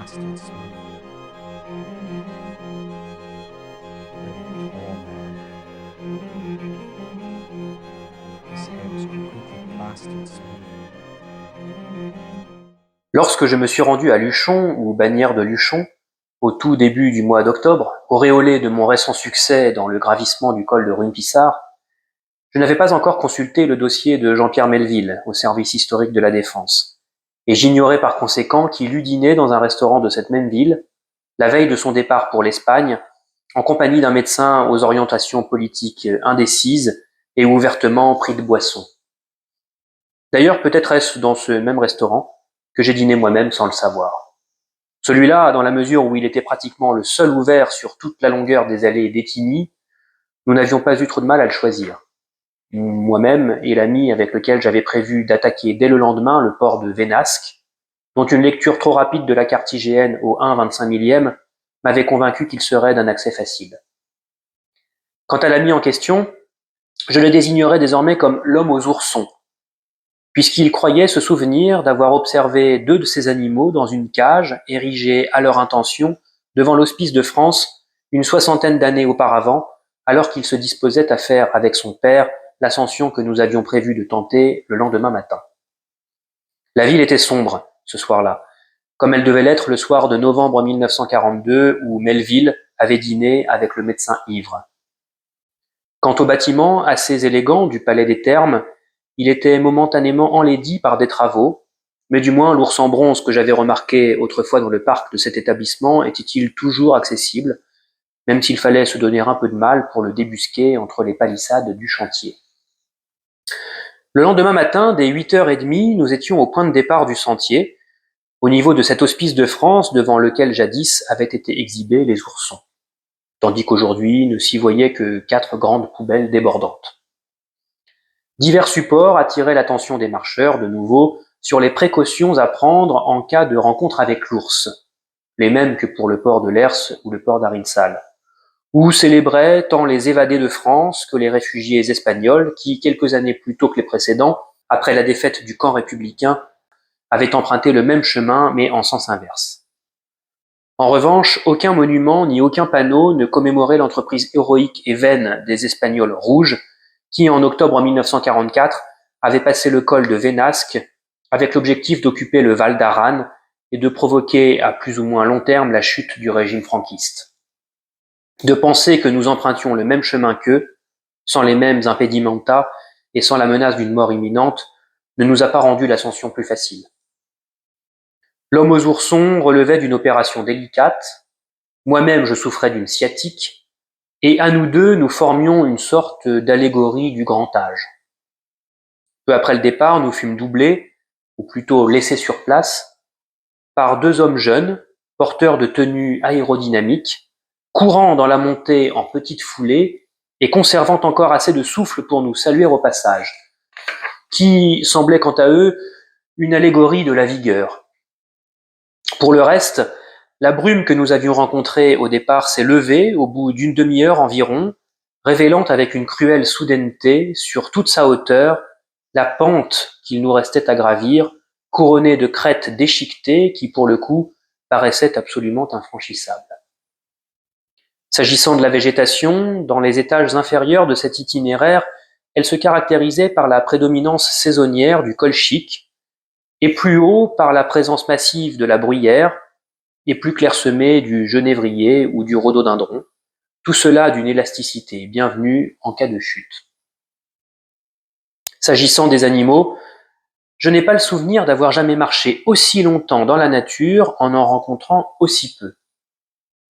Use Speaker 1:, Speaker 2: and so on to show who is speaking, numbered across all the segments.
Speaker 1: belastet mich.
Speaker 2: Lorsque je me suis rendu à Luchon, ou Bagnères de Luchon, au tout début du mois d'octobre, auréolé de mon récent succès dans le gravissement du col de Rumpissart, je n'avais pas encore consulté le dossier de Jean-Pierre Melville au service historique de la Défense, et j'ignorais par conséquent qu'il eût dîné dans un restaurant de cette même ville, la veille de son départ pour l'Espagne, en compagnie d'un médecin aux orientations politiques indécises et ouvertement pris de boisson. D'ailleurs, peut-être est-ce dans ce même restaurant que j'ai dîné moi-même sans le savoir. Celui-là, dans la mesure où il était pratiquement le seul ouvert sur toute la longueur des allées d'Étigny, nous n'avions pas eu trop de mal à le choisir. Moi-même et l'ami avec lequel j'avais prévu d'attaquer dès le lendemain le port de Vénasque, dont une lecture trop rapide de la carte IGN au 1/25 millième m'avait convaincu qu'il serait d'un accès facile. Quant à l'ami en question, je le désignerais désormais comme l'homme aux oursons, puisqu'il croyait se souvenir d'avoir observé 2 de ces animaux dans une cage érigée à leur intention devant l'Hospice de France une 60aine d'années auparavant, alors qu'il se disposait à faire avec son père l'ascension que nous avions prévu de tenter le lendemain matin. La ville était sombre, ce soir-là, comme elle devait l'être le soir de novembre 1942 où Melville avait dîné avec le médecin ivre. Quant au bâtiment assez élégant du Palais des Thermes, il était momentanément enlaidi par des travaux, mais du moins l'ours en bronze que j'avais remarqué autrefois dans le parc de cet établissement était-il toujours accessible, même s'il fallait se donner un peu de mal pour le débusquer entre les palissades du chantier. Le lendemain matin, dès 8h30, nous étions au point de départ du sentier, au niveau de cet hospice de France devant lequel jadis avaient été exhibés les oursons, tandis qu'aujourd'hui ne s'y voyaient que 4 grandes poubelles débordantes. Divers supports attiraient l'attention des marcheurs, de nouveau, sur les précautions à prendre en cas de rencontre avec l'ours, les mêmes que pour le port de Lers ou le port d'Arinsal, où célébraient tant les évadés de France que les réfugiés espagnols qui, quelques années plus tôt que les précédents, après la défaite du camp républicain, avaient emprunté le même chemin mais en sens inverse. En revanche, aucun monument ni aucun panneau ne commémorait l'entreprise héroïque et vaine des Espagnols rouges qui, en octobre 1944, avaient passé le col de Vénasque avec l'objectif d'occuper le Val d'Aran et de provoquer à plus ou moins long terme la chute du régime franquiste. De penser que nous empruntions le même chemin qu'eux, sans les mêmes impedimenta et sans la menace d'une mort imminente, ne nous a pas rendu l'ascension plus facile. L'homme aux oursons relevait d'une opération délicate, moi-même je souffrais d'une sciatique, et à nous deux nous formions une sorte d'allégorie du grand âge. Peu après le départ, nous fûmes doublés, ou plutôt laissés sur place, par 2 hommes jeunes, porteurs de tenues aérodynamiques, courant dans la montée en petite foulée et conservant encore assez de souffle pour nous saluer au passage, qui semblaient quant à eux une allégorie de la vigueur. Pour le reste, la brume que nous avions rencontrée au départ s'est levée au bout d'une demi-heure environ, révélant avec une cruelle soudaineté, sur toute sa hauteur, la pente qu'il nous restait à gravir, couronnée de crêtes déchiquetées qui, pour le coup, paraissaient absolument infranchissables. S'agissant de la végétation, dans les étages inférieurs de cet itinéraire, elle se caractérisait par la prédominance saisonnière du colchique, et plus haut par la présence massive de la bruyère, et plus clairsemée du genévrier ou du rhododendron, tout cela d'une élasticité bienvenue en cas de chute. S'agissant des animaux, je n'ai pas le souvenir d'avoir jamais marché aussi longtemps dans la nature en rencontrant aussi peu.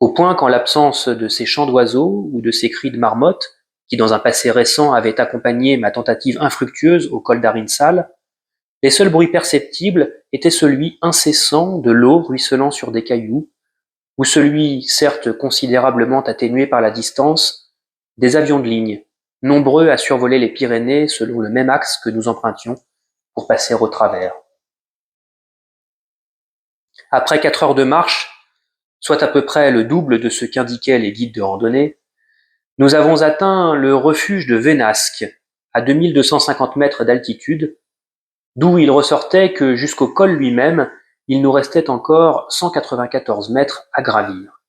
Speaker 2: Au point qu'en l'absence de ces chants d'oiseaux ou de ces cris de marmottes, qui dans un passé récent avaient accompagné ma tentative infructueuse au col d'Arinsal, les seuls bruits perceptibles étaient celui incessant de l'eau ruisselant sur des cailloux, ou celui, certes considérablement atténué par la distance, des avions de ligne, nombreux à survoler les Pyrénées selon le même axe que nous empruntions pour passer au travers. Après 4 heures de marche, soit à peu près le double de ce qu'indiquaient les guides de randonnée, nous avons atteint le refuge de Vénasque, à 2250 mètres d'altitude, d'où il ressortait que jusqu'au col lui-même, il nous restait encore 194 mètres à gravir.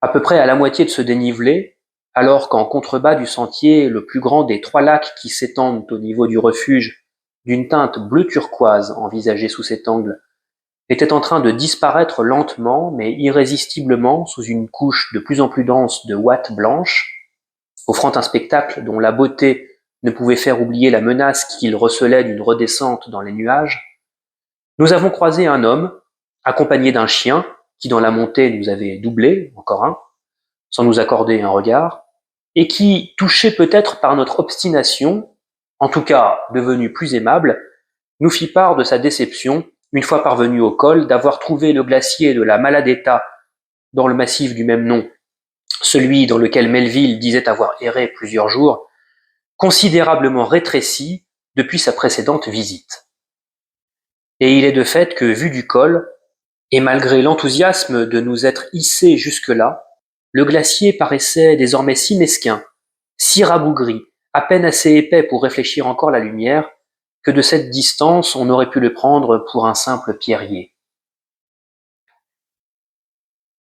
Speaker 2: À peu près à la moitié de ce dénivelé, alors qu'en contrebas du sentier, le plus grand des 3 lacs qui s'étendent au niveau du refuge, d'une teinte bleu turquoise envisagée sous cet angle, était en train de disparaître lentement mais irrésistiblement sous une couche de plus en plus dense de ouate blanche, offrant un spectacle dont la beauté ne pouvait faire oublier la menace qu'il recelait d'une redescente dans les nuages, nous avons croisé un homme, accompagné d'un chien, qui dans la montée nous avait doublé, encore un, sans nous accorder un regard, et qui, touché peut-être par notre obstination, en tout cas devenu plus aimable, nous fit part de sa déception, une fois parvenu au col, d'avoir trouvé le glacier de la Maladetta dans le massif du même nom, celui dans lequel Melville disait avoir erré plusieurs jours, considérablement rétréci depuis sa précédente visite. Et il est de fait que, vu du col, et malgré l'enthousiasme de nous être hissés jusque-là, le glacier paraissait désormais si mesquin, si rabougri, à peine assez épais pour réfléchir encore la lumière, que de cette distance on aurait pu le prendre pour un simple pierrier.